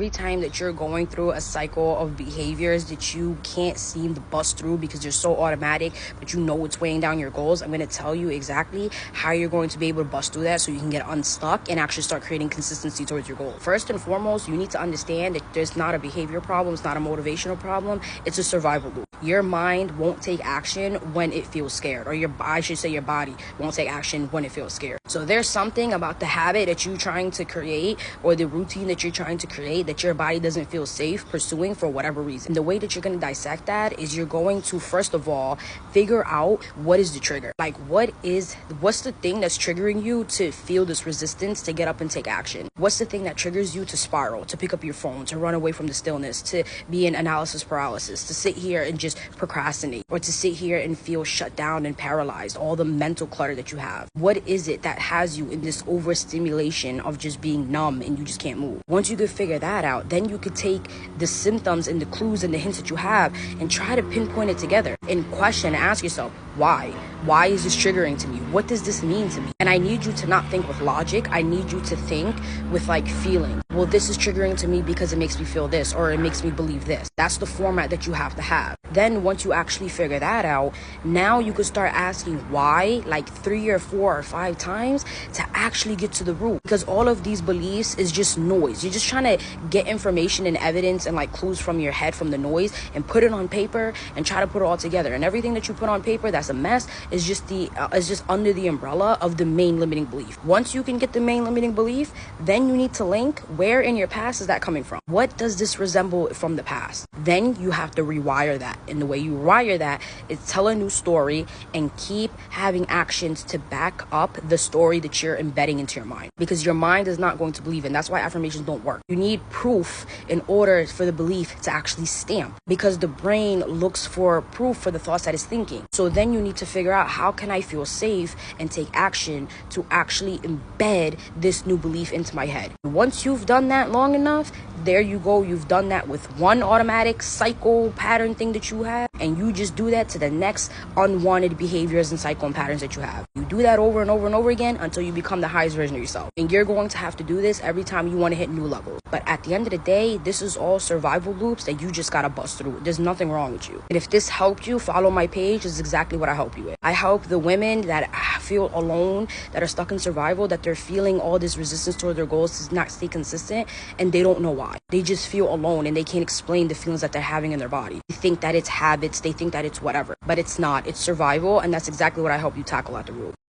Every time that you're going through a cycle of behaviors that you can't seem to bust through because they're so automatic, but you know it's weighing down your goals, I'm going to tell you exactly how you're going to be able to bust through that so you can get unstuck and actually start creating consistency towards your goal. First and foremost, you need to understand that there's not a behavior problem, it's not a motivational problem, it's a survival loop. Your mind won't take action when it feels scared, or your body won't take action when it feels scared. So there's something about the habit that you're trying to create or the routine that you're trying to create that your body doesn't feel safe pursuing for whatever reason. The way that you're going to dissect that is you're going to, first of all, figure out what is the trigger. Like, what's the thing that's triggering you to feel this resistance to get up and take action? What's the thing that triggers you to spiral, to pick up your phone, to run away from the stillness, to be in analysis paralysis, to sit here and just procrastinate, or to sit here and feel shut down and paralyzed, all the mental clutter that you have? What is it that has you in this overstimulation of just being numb and you just can't move? Once you could figure that out, then you could take the symptoms and the clues and the hints that you have and try to pinpoint it together and question and ask yourself, why is this triggering to me? What does this mean to me? And I need you to not think with logic. I need you to think with like feeling. Well, this is triggering to me because it makes me feel this, or it makes me believe this. That's the format that you have to have. Then once you actually figure that out, now you could start asking why like 3 or 4 or 5 times to actually get to the root. Because all of these beliefs is just noise. You're just trying to get information and evidence and like clues from your head from the noise and put it on paper and try to put it all together. And everything that you put on paper that's a mess is just under the umbrella of the main limiting belief. Once you can get the main limiting belief, then you need to link where in your past is that coming from. What does this resemble from the past? Then you have to rewire that. And the way you rewire that is tell a new story and keep having actions to back up the story that you're embedding into your mind, because your mind is not going to believe it. And that's why affirmations don't work. You need proof in order for the belief to actually stamp, because the brain looks for proof for the thoughts that it's thinking. So then you need to figure out, how can I feel safe and take action to actually embed this new belief into my head? Once you've done that long enough, there you go. You've done that with one automatic cycle pattern thing that you have, and you just do that to the next unwanted behaviors and cycle and patterns that you have. You do that over and over and over again until you become the highest version of yourself. And you're going to have to do this every time you want to hit new levels. But at the end of the day, this is all survival loops that you just gotta bust through. There's nothing wrong with you. And if this helped you, follow my page. This is exactly what I help you with. I help the women that feel alone, that are stuck in survival, that they're feeling all this resistance toward their goals to not stay consistent, and they don't know why. They just feel alone and they can't explain the feelings that they're having in their body. They think that it's habits, they think that it's whatever, but it's not. It's survival, and that's exactly what I help you tackle at the root.